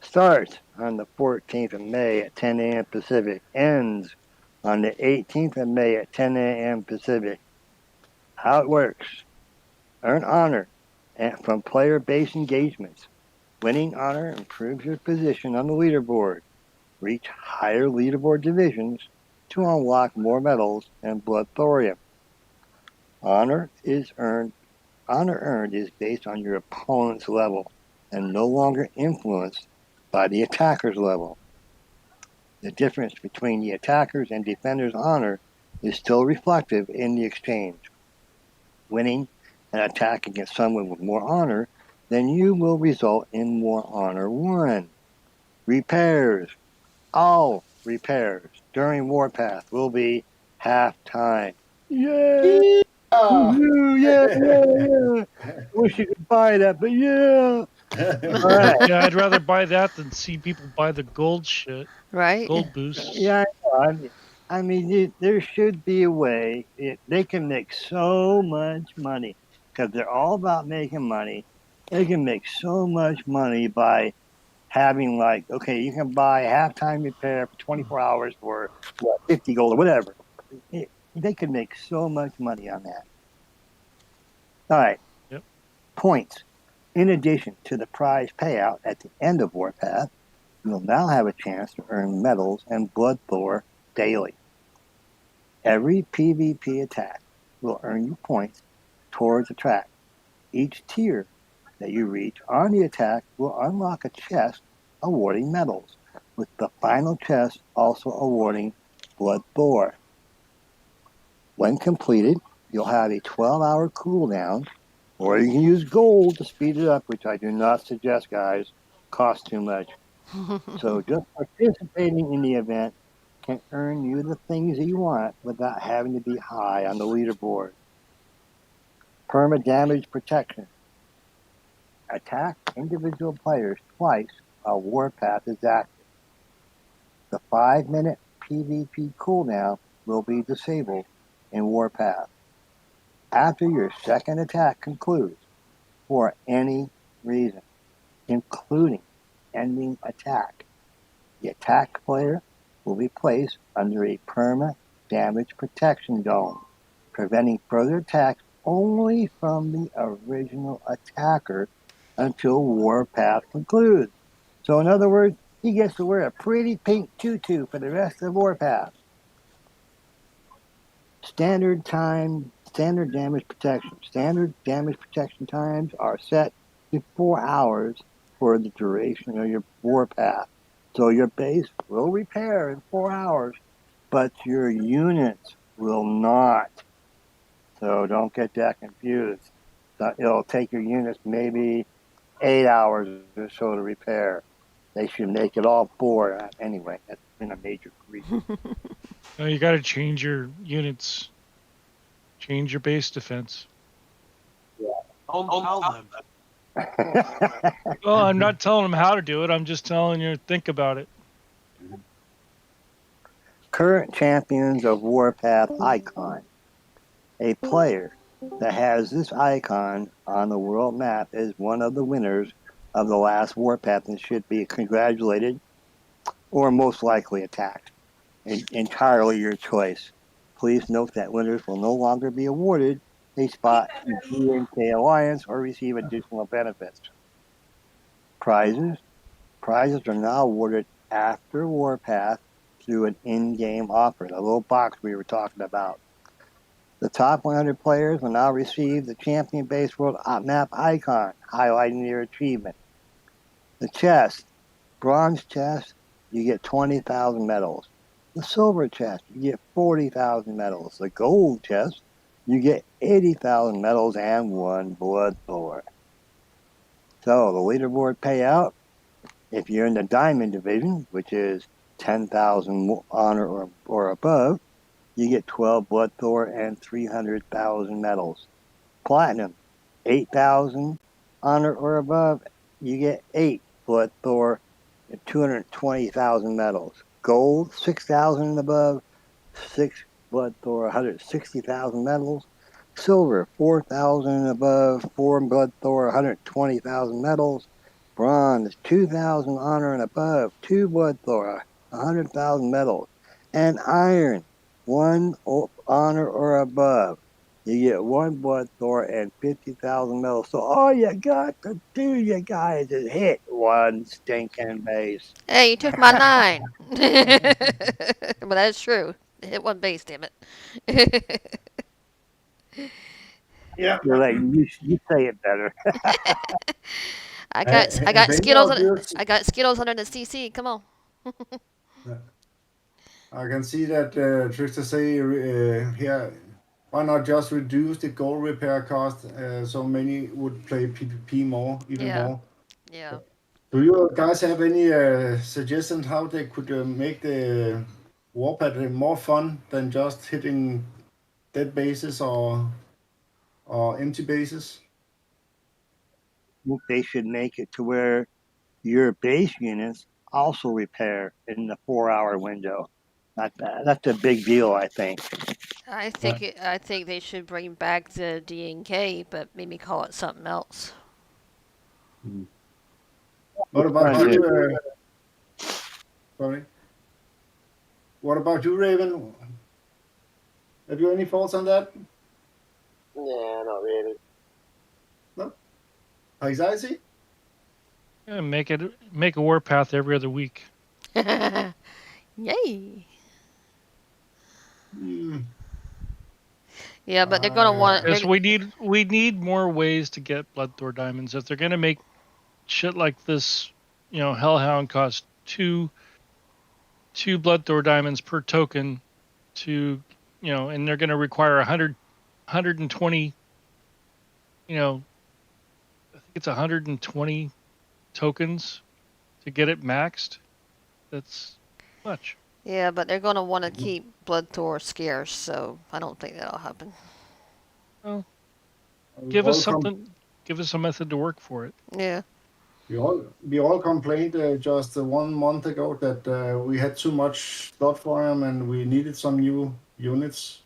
Starts on the 14th of May at 10 a.m. Pacific. Ends on the 18th of May at 10 a.m. Pacific. How it works. Earn honor from player-based engagements. Winning honor improves your position on the leaderboard. Reach higher leaderboard divisions to unlock more medals and blood thorium. Honor earned is based on your opponent's level and no longer influenced by the attacker's level. The difference between the attacker's and defender's honor is still reflective in the exchange. Winning an attack against someone with more honor than you will result in more honor won. Repairs. All repairs during Warpath will be half-time. Yay! Yeah. Wish you could buy that, but yeah. All right. Yeah, I'd rather buy that than see people buy the gold shit. Right? Gold boosts. Yeah, I mean, there should be a way. They can make so much money because they're all about making money. They can make so much money by having okay, you can buy a halftime repair for 24 hours for 50 gold or whatever. They could make so much money on that. All right. Yep. Points. In addition to the prize payout at the end of Warpath, you'll now have a chance to earn medals and blood Thor daily. Every PvP attack will earn you points towards a track. Each tier that you reach on the attack will unlock a chest awarding medals, with the final chest also awarding blood Thor. When completed, you'll have a 12-hour cooldown, or you can use gold to speed it up, which I do not suggest, guys. Costs too much. So just participating in the event can earn you the things that you want without having to be high on the leaderboard. Perma damage protection. Attack individual players twice while Warpath is active. The 5-minute PvP cooldown will be disabled in Warpath after your second attack concludes for any reason, including ending attack. The attack player will be placed under a perma damage protection dome, preventing further attacks only from the original attacker until Warpath concludes. So, in other words, he gets to wear a pretty pink tutu for the rest of Warpath. Standard damage protection. Standard damage protection times are set to 4 hours for the duration of your Warpath. So your base will repair in 4 hours, but your units will not. So don't get that confused. It'll take your units maybe 8 hours or so to repair. They should make it all 4 anyway. That's been a major grief. No, you got to change your units, change your base defense. Don't tell them. Well, I'm not telling them how to do it. I'm just telling you to think about it. Current champions of Warpath icon. A player that has this icon on the world map is one of the winners of the last Warpath and should be congratulated or most likely attacked. Entirely your choice. Please note that winners will no longer be awarded a spot in GNK Alliance or receive additional benefits. Prizes. Prizes are now awarded after Warpath through an in-game offer, the little box we were talking about. The top 100 players will now receive the Champion Base World map icon, highlighting their achievement. The chest, bronze chest, you get 20,000 medals. The silver chest, you get 40,000 medals. The gold chest, you get 80,000 medals and 1 blood thor. So the leaderboard payout, if you're in the diamond division, which is 10,000 honor or above, you get 12 blood thor and 300,000 medals. Platinum, 8,000 honor or above, you get 8 blood thor and 220,000 medals. Gold, 6,000 and above, 6 blood thor, 160,000 medals. Silver, 4,000 and above, 4 blood thor, 120,000 medals. Bronze, 2,000 honor and above, 2 blood thor, 100,000 medals. And iron, 1 honor or above, you get 1 blood thor and 50,000 medals. So all you got to do, you guys, is hit 1 stinking base. Hey, you took my 9. But that's true. Hit one base, damn it. Yeah. You say it better. I got Skittles under the CC. Come on. I can see that Trickster say here, why not just reduce the gold repair cost so many would play PvP even Yeah. more? Yeah. Do you guys have any suggestions how they could make the Warpath more fun than just hitting dead bases or empty bases? They should make it to where your base units also repair in the 4-hour window. That's a big deal, I think. I think they should bring back the DNK, but maybe call it something else. What about you? Sorry. What about you, Raven? Have you any thoughts on that? Yeah, not really. No. Anxiety? Yeah, make a warpath every other week. Yay. Hmm. Yeah, but they're gonna want. Because we need more ways to get blood thor diamonds. If they're gonna make shit like this, Hellhound costs two blood thor diamonds per token to, and they're gonna require 120, I think it's 120 tokens to get it maxed. That's much. Yeah, but they're gonna want to keep Bloodthor scarce, so I don't think that'll happen. Well, We give us all something. Give us a method to work for it. Yeah. we all complained just 1 month ago that we had too much slot for him and we needed some new units.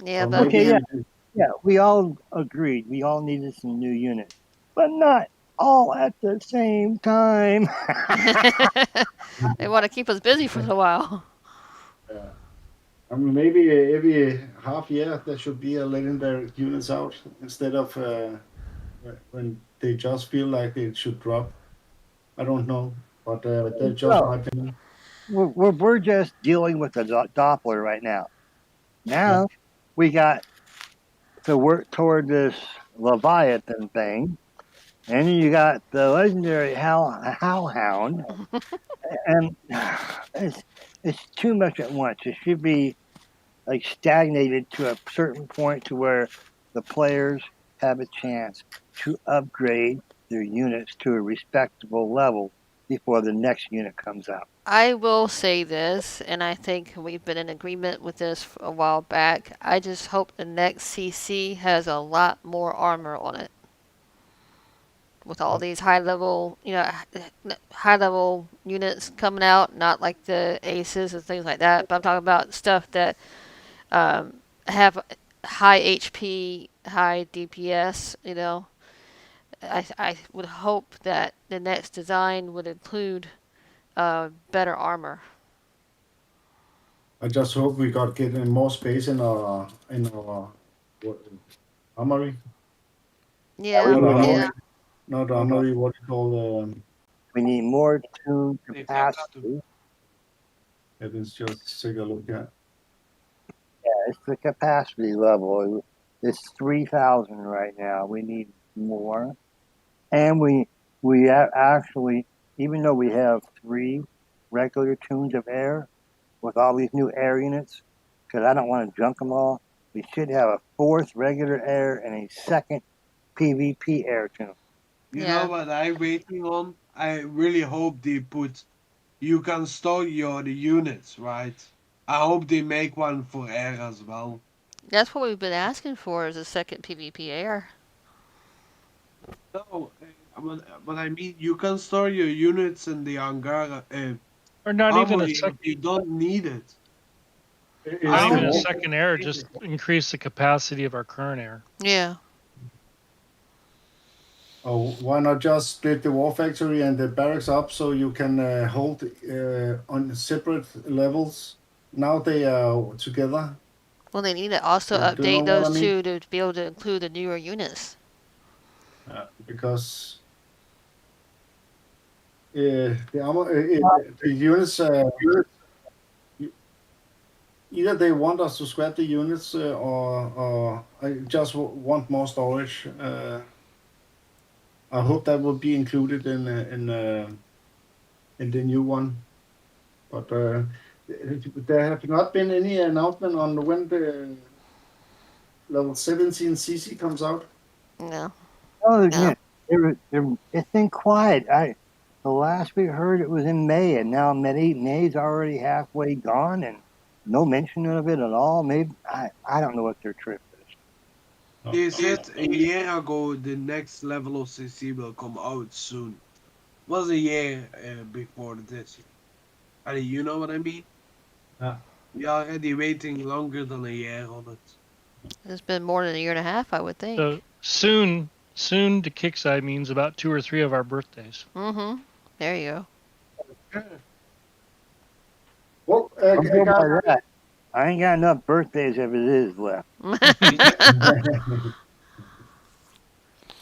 Yeah, So but maybe Okay, yeah, we all agreed. We all needed some new units, but not all at the same time. they want to keep us busy for a while. I mean, maybe every half year there should be a letting their units out instead of when they just feel like they should drop. I don't know, but that's just So my opinion. we're just dealing with the Doppler right now. Yeah. Now we got to work toward this Leviathan thing, and then you got the legendary Hellhound, and it's too much at once. It should be like stagnated to a certain point to where the players have a chance to upgrade their units to a respectable level before the next unit comes out. I will say this, and I think we've been in agreement with this a while back. I just hope the next CC has a lot more armor on it. With all these high level, high level units coming out, not like the aces and things like that, but I'm talking about stuff that have high HP, high DPS. I would hope that the next design would include better armor. I just hope we got getting more space in our what, armory. Yeah, Not yeah. armory. Not armory. What do you call We need more tune They have to. capacity. it is just take a look at. It's the capacity level. It's 3,000 right now. We need more, and we actually, even though we have 3 regular tunes of air with all these new air units, because I don't want to junk them all. We should have a 4th regular air and a 2nd PvP air tune. You know Yeah. what I'm waiting on? I really hope they put. You can store your units, right? I hope they make one for air as well. That's what we've been asking for is a second PvP air. No, but I mean, you can store your units in the hangar Or not even a armory if second. you don't need it. Is Not I the even a hope war, they second air. Just increase the capacity of our current air. Yeah. oh, why not just split the war factory and the barracks up so you can hold on separate levels? Now they are together. Well, they need to also Do you know update what I those mean? two to be able to include the newer units. Because the armor, the units, either they want us to scrap the units or I just want more storage. I hope that will be included in the new one. But there have not been any announcement on when the level 17 CC comes out. No. Oh, yeah, it's been quiet. The last we heard it was in May, and now May's already halfway gone, and no mention of it at all. Maybe I don't know what their trip is. They said a year ago the next level of CC will come out soon. Was a year before this. And you know what I mean? Yeah. We are already waiting longer than a year on it. It's been more than a year and a half, I would think. So soon to Kickside means about 2 or 3 of our birthdays. Mm-hmm. There you Well, Don't go by guys, that. I ain't got enough birthdays as it is left. go.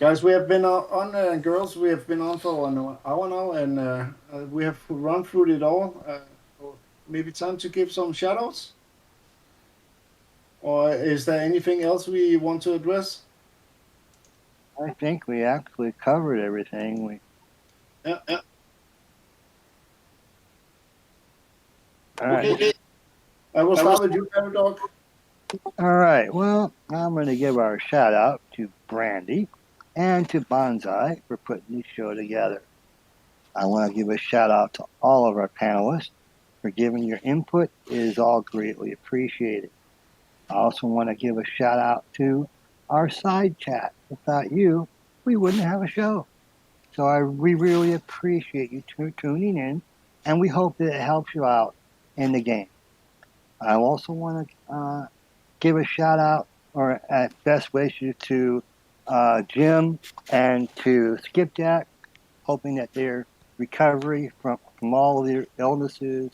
guys, we have been on girls. We have been on for an hour now, and we have run through it all. Maybe time to give some shout outs? Or is there anything else we want to address? I think we actually covered everything. Yeah. All right. Okay. I will start with you, Paradox. All right. Well, I'm going to give our shout out to Brandy and to Bonsai for putting this show together. I want to give a shout out to all of our panelists for giving your input. It is all greatly appreciated. I also want to give a shout out to our side chat. Without you, we wouldn't have a show. So we really appreciate you tuning in, and we hope that it helps you out in the game. I also want to give a shout out or best wishes to Jim and to Skipjack, hoping that their recovery from all of their illnesses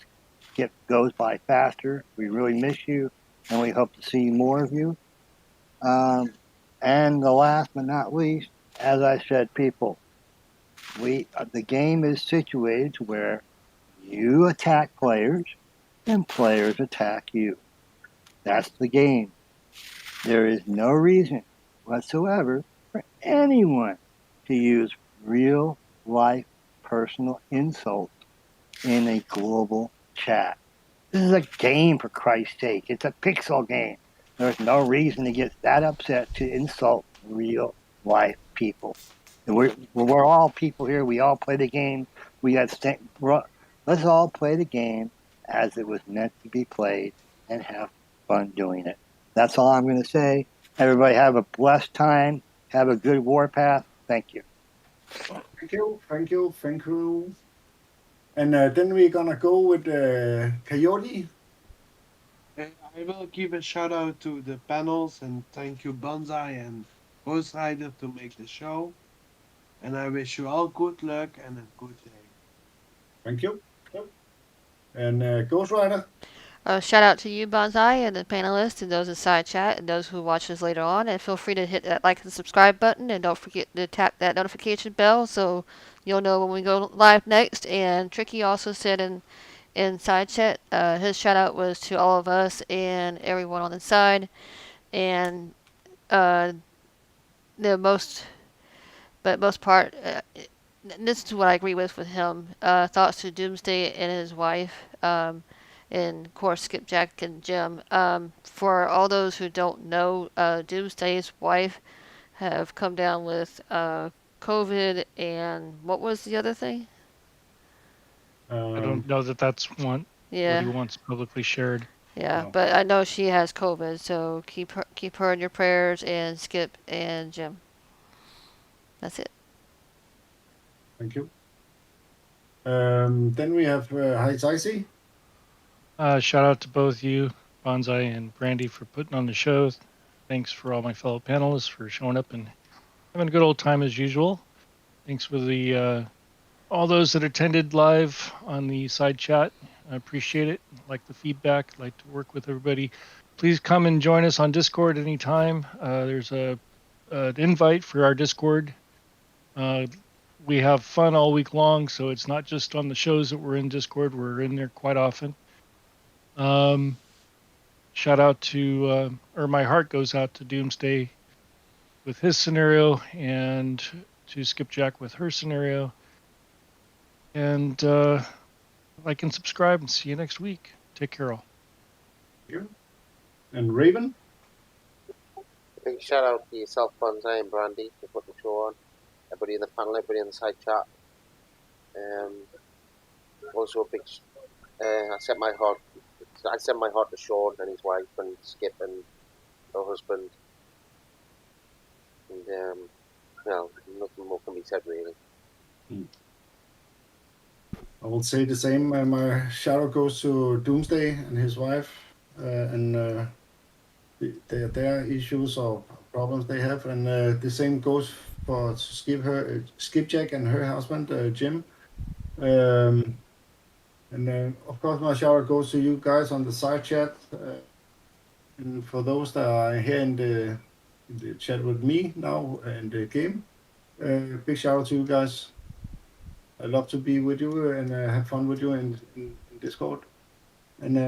goes by faster. We really miss you, and we hope to see more of you. And the last but not least, as I said, people, the game is situated to where you attack players and players attack you. That's the game. There is no reason whatsoever for anyone to use real life personal insults in a global chat. This is a game, for Christ's sake. It's a pixel game. There's no reason to get that upset to insult real life people. And we're all people here. We all play the game. Let's all play the game as it was meant to be played and have fun doing it. That's all I'm going to say. Everybody have a blessed time. Have a good warpath. Thank you. Thank you. And then we're gonna go with Coyote. I will give a shout out to the panels and thank you Bonsai and Ghost Rider to make the show. And I wish you all good luck and a good day. Thank you. And Ghost Rider. Shout out to you, Bonsai, and the panelists, and those in side chat, and those who watch us later on. And feel free to hit that like and subscribe button, and don't forget to tap that notification bell so you'll know when we go live next. And Tricky also said in side chat, his shout out was to all of us and everyone on the side. And the most part, this is what I agree with him. Thoughts to Doomsday and his wife. And of course Skipjack and Jim. For all those who don't know, Doomsday's wife have come down with COVID, and what was the other thing? I don't know that that's what he wants publicly shared. Yeah, but I know she has COVID, so keep her in your prayers, and Skip and Jim. That's it. Thank you. Then we have Hi Icy. Shout out to both you, Bonsai and Brandy, for putting on the show. Thanks for all my fellow panelists for showing up and having a good old time as usual. Thanks for the all those that attended live on the side chat. I appreciate it. Like the feedback. Like to work with everybody. Please come and join us on Discord anytime. There's an invite for our Discord. We have fun all week long, so it's not just on the shows that we're in Discord. We're in there quite often. Shout out to, or my heart goes out to Doomsday with his scenario, and to Skipjack with her scenario. And like and subscribe, and see you next week. Take care all. Thank you. And Raven. Big shout out to yourself, Bonsai and Brandy, for putting the show on. Everybody in the panel, everybody in the side chat. Also a big. I sent my heart to Sean and his wife and Skip and her husband. And well, nothing more can be said really. I will say the same. My shout out goes to Doomsday and his wife, and their issues or problems they have, and the same goes for Skipjack and her husband Jim. And of course, my shout out goes to you guys on the side chat, and for those that are here in the chat with me now and the game. Big shout out to you guys. I love to be with you and have fun with you in Discord. And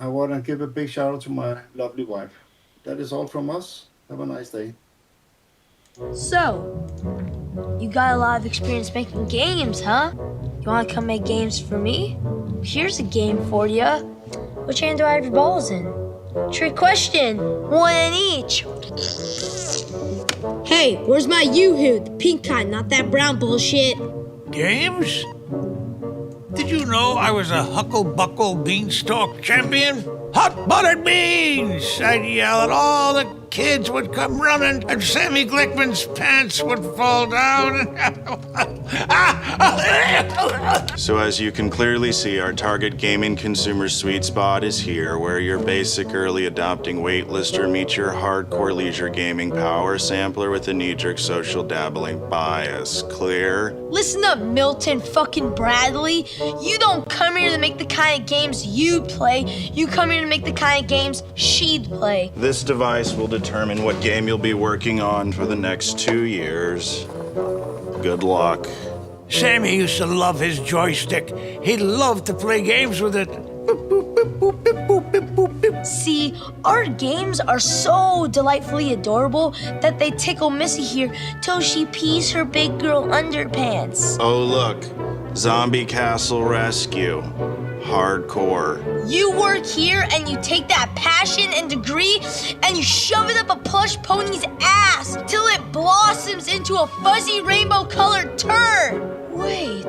I want to give a big shout out to my lovely wife. That is all from us. Have a nice day. So, you got a lot of experience making games, huh? You want to come make games for me? Here's a game for you. Which hand do I have your balls in? Trick question. One in each. Hey, where's my Yoo-hoo? The pink kind, not that brown bullshit. Games? Did you know I was a huckle-buckle beanstalk champion? Hot buttered beans! I'd yell and all the kids would come running and Sammy Glickman's pants would fall down. So as you can clearly see, our target gaming consumer sweet spot is here, where your basic early adopting waitlister meets your hardcore leisure gaming power sampler with a knee-jerk social dabbling bias. Clear? Listen up, Milton fucking Bradley. You don't come here to make the kind of games you'd play. You come here to make the kind of games she'd play. This device will determine what game you'll be working on for the next 2 years. Good luck. Sammy used to love his joystick. He loved to play games with it. See, our games are so delightfully adorable that they tickle Missy here till she pees her big girl underpants. Oh, look. Zombie Castle Rescue. Hardcore. You work here and you take that passion and degree and you shove it up a plush pony's ass till it blossoms into a fuzzy rainbow-colored turd. Wait,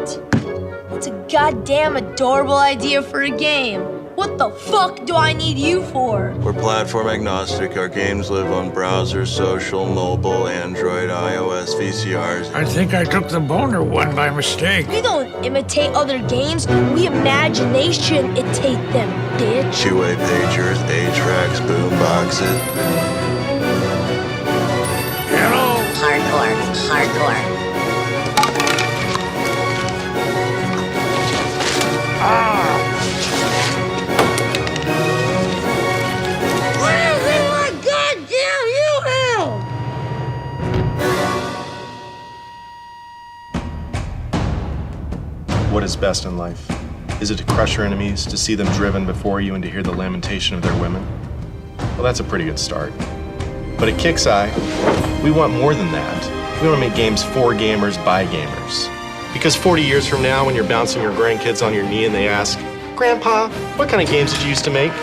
that's a goddamn adorable idea for a game. What the fuck do I need you for? We're platform agnostic. Our games live on browser, social, mobile, Android, iOS, VCRs. I think I took the boner one by mistake. We don't imitate other games, we imagination-itate them, bitch. Two-way pagers, 8-tracks, boomboxes. Hello? Hardcore. What is best in life? Is it to crush your enemies, to see them driven before you, and to hear the lamentation of their women? Well, that's a pretty good start. But at KixEye, we want more than that. We want to make games for gamers by gamers. Because 40 years from now, when you're bouncing your grandkids on your knee and they ask, "Grandpa, what kind of games did you used to make?"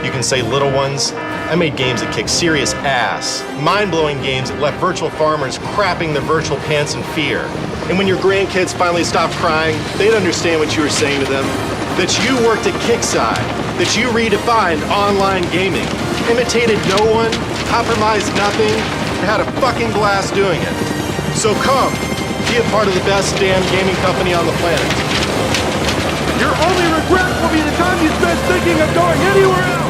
you can say, "Little ones, I made games that kick serious ass. Mind-blowing games that left virtual farmers crapping their virtual pants in fear. And when your grandkids finally stopped crying, they'd understand what you were saying to them. That you worked at KixEye. That you redefined online gaming. Imitated no one, compromised nothing, and had a fucking blast doing it. So come, be a part of the best damn gaming company on the planet. Your only regret will be the time you spent thinking of going anywhere else!